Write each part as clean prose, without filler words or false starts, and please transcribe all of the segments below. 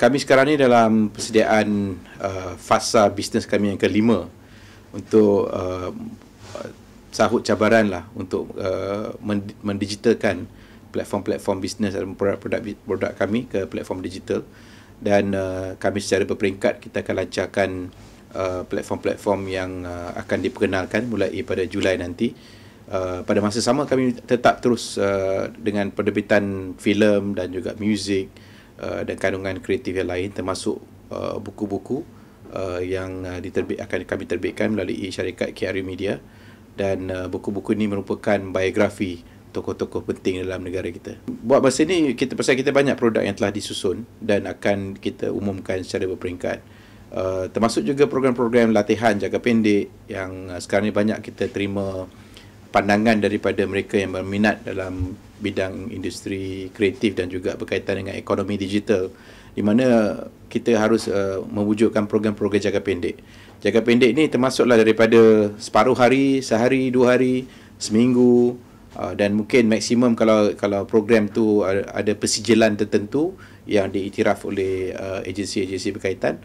Kami sekarang ni dalam persediaan fasa bisnes kami yang kelima untuk sahut cabaran lah untuk mendigitalkan platform-platform bisnes dan produk kami ke platform digital. Dan kami secara berperingkat kita akan lancarkan platform-platform yang akan diperkenalkan mulai pada Julai nanti. Pada masa sama kami tetap terus dengan penerbitan filem dan juga muzik dan kandungan kreatif yang lain, termasuk buku-buku yang akan kami terbitkan melalui syarikat KRU Media. Dan buku-buku ini merupakan biografi tokoh-tokoh penting dalam negara kita. Buat masa ni pasal kita banyak produk yang telah disusun dan akan kita umumkan secara berperingkat. Termasuk juga program-program latihan jangka pendek yang sekarang ni banyak kita terima pandangan daripada mereka yang berminat dalam bidang industri kreatif dan juga berkaitan dengan ekonomi digital, di mana kita harus mewujudkan program-program jangka pendek. Jangka pendek ni termasuklah daripada separuh hari, sehari, 2 hari, seminggu, dan mungkin maksimum kalau program tu ada persijilan tertentu yang diiktiraf oleh agensi-agensi berkaitan,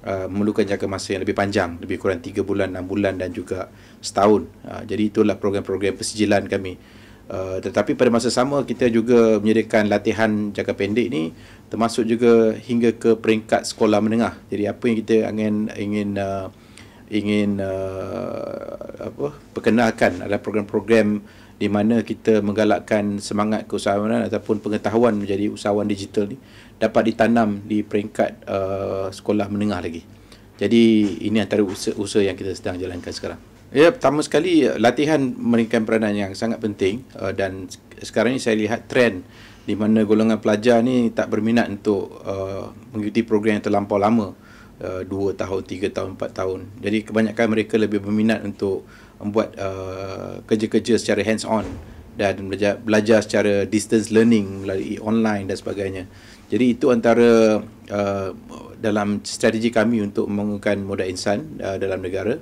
memerlukan jangka masa yang lebih panjang, lebih kurang 3 bulan, 6 bulan dan juga setahun. Jadi itulah program-program persijilan kami. Tetapi pada masa sama kita juga menyediakan latihan jangka pendek ni, termasuk juga hingga ke peringkat sekolah menengah. Jadi apa yang kita ingin perkenalkan adalah program-program di mana kita menggalakkan semangat keusahawanan ataupun pengetahuan menjadi usahawan digital ni dapat ditanam di peringkat sekolah menengah lagi. Jadi ini antara usaha yang kita sedang jalankan sekarang. Ya, pertama sekali latihan memainkan peranan yang sangat penting, dan sekarang ni saya lihat trend di mana golongan pelajar ni tak berminat untuk mengikuti program yang terlampau lama, 2 tahun, 3 tahun, 4 tahun. Jadi kebanyakan mereka lebih berminat untuk membuat kerja-kerja secara hands on dan belajar secara distance learning melalui online dan sebagainya. Jadi itu antara dalam strategi kami untuk membangunkan modal insan dalam negara.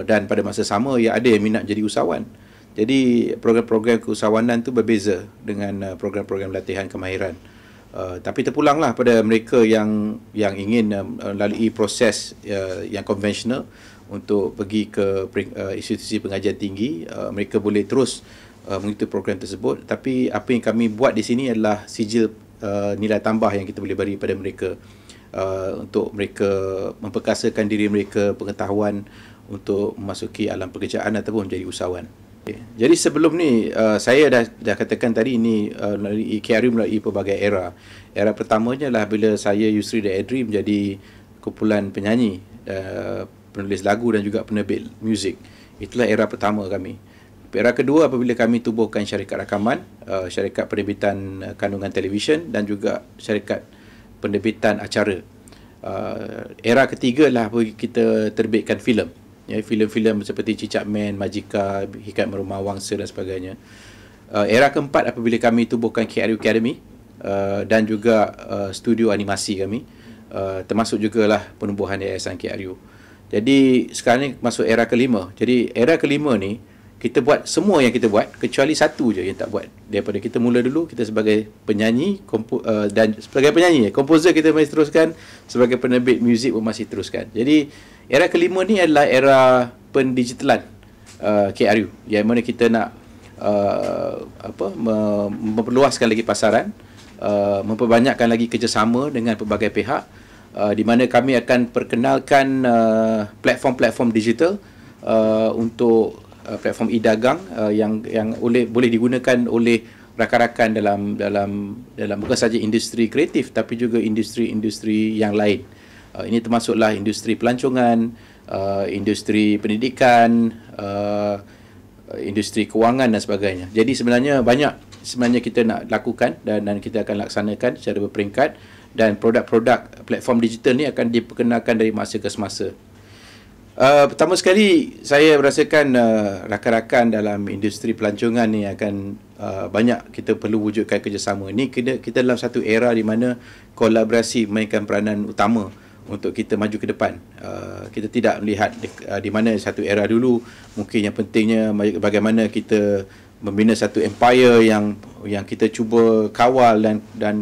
Dan pada masa sama ada yang minat jadi usahawan. Jadi program-program keusahawanan tu berbeza dengan program-program latihan kemahiran. Tapi terpulanglah pada mereka yang ingin melalui proses yang konvensional untuk pergi ke institusi pengajian tinggi. Mereka boleh terus mengikuti program tersebut. Tapi apa yang kami buat di sini adalah sijil nilai tambah yang kita boleh beri pada mereka, untuk mereka memperkasakan diri mereka, pengetahuan untuk memasuki alam pekerjaan ataupun menjadi usahawan. Jadi sebelum ni saya dah katakan tadi, ini melalui KRU melalui pelbagai era. Era pertamanya lah bila saya, Yusri dan Adri menjadi kumpulan penyanyi, penulis lagu dan juga penerbit muzik. Itulah era pertama kami. Era kedua apabila kami tubuhkan syarikat rakaman, syarikat penerbitan kandungan televisyen dan juga syarikat penerbitan acara. Era ketiga lah kita terbitkan filem. Ya, filem-filem seperti Cicak Man, Majika, Hikayat Merumah Wangsa dan sebagainya. Era keempat apabila kami tubuhkan KRU Academy dan juga studio animasi kami, termasuk jugalah penubuhan Yayasan KRU. Jadi sekarang ni masuk era kelima. Jadi era kelima ni kita buat semua yang kita buat, kecuali satu je yang tak buat. Daripada kita mula dulu, kita sebagai penyanyi dan sebagai penyanyi, komposer kita masih teruskan, sebagai penerbit muzik pun masih teruskan. Jadi era kelima ni adalah era pendigitalan KRU, yang mana kita nak memperluaskan lagi pasaran, memperbanyakkan lagi kerjasama dengan pelbagai pihak, di mana kami akan perkenalkan platform-platform digital untuk platform e-dagang yang boleh digunakan oleh rakan-rakan dalam bukan saja industri kreatif tapi juga industri-industri yang lain. Ini termasuklah industri pelancongan, industri pendidikan, industri kewangan dan sebagainya. Jadi sebenarnya banyak kita nak lakukan dan kita akan laksanakan secara berperingkat, dan produk-produk platform digital ni akan diperkenalkan dari masa ke semasa. Pertama sekali saya merasakan rakan-rakan dalam industri pelancongan ni akan banyak kita perlu wujudkan kerjasama. Ini kita dalam satu era di mana kolaborasi memainkan peranan utama untuk kita maju ke depan. Kita tidak melihat di mana satu era dulu mungkin yang pentingnya bagaimana kita membina satu empire yang kita cuba kawal dan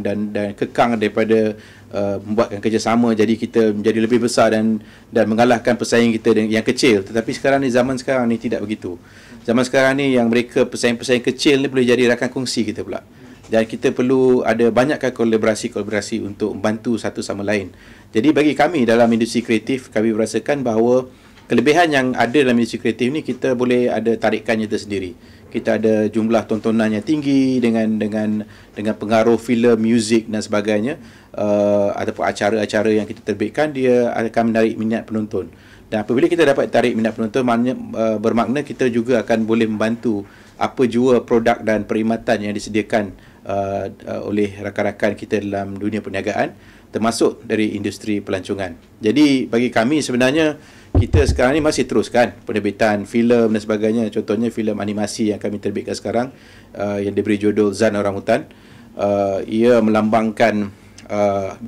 kekang daripada membuatkan kerjasama, jadi kita menjadi lebih besar dan mengalahkan pesaing kita yang kecil. Tetapi sekarang ni, zaman sekarang ni tidak begitu. Zaman sekarang ni yang mereka pesaing-pesaing kecil ni boleh jadi rakan kongsi kita pula. Dan kita perlu ada banyakkan kolaborasi untuk membantu satu sama lain. Jadi bagi kami dalam industri kreatif, kami merasakan bahawa kelebihan yang ada dalam industri kreatif ni, kita boleh ada tarikannya tersendiri. Kita ada jumlah tontonan yang tinggi dengan pengaruh filem, muzik dan sebagainya, ataupun acara-acara yang kita terbitkan, dia akan menarik minat penonton. Dan apabila kita dapat tarik minat penonton, bermakna kita juga akan boleh membantu apa jua produk dan perkhidmatan yang disediakan oleh rakan-rakan kita dalam dunia perniagaan, termasuk dari industri pelancongan. Jadi bagi kami sebenarnya, kita sekarang ni masih teruskan penerbitan filem dan sebagainya. Contohnya filem animasi yang kami terbitkan sekarang, yang diberi judul Zan Orangutan. Ia melambangkan,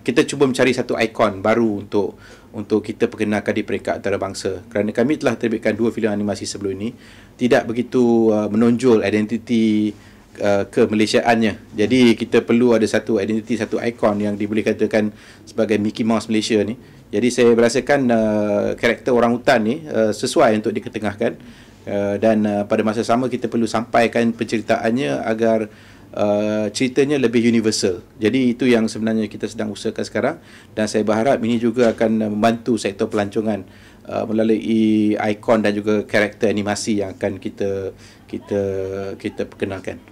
kita cuba mencari satu ikon baru untuk kita perkenalkan di peringkat antarabangsa. Kerana kami telah terbitkan 2 filem animasi sebelum ini, tidak begitu menonjol identiti kemalaysiaannya. Jadi kita perlu ada satu identiti, satu ikon yang boleh katakan sebagai Mickey Mouse Malaysia ni. Jadi saya merasakan karakter orangutan ni sesuai untuk diketengahkan, dan pada masa sama kita perlu sampaikan penceritaannya agar ceritanya lebih universal. Jadi itu yang sebenarnya kita sedang usahakan sekarang, dan saya berharap ini juga akan membantu sektor pelancongan melalui ikon dan juga karakter animasi yang akan kita perkenalkan.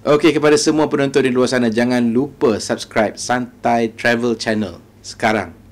Okey, kepada semua penonton di luar sana, jangan lupa subscribe Santai Travel Channel sekarang.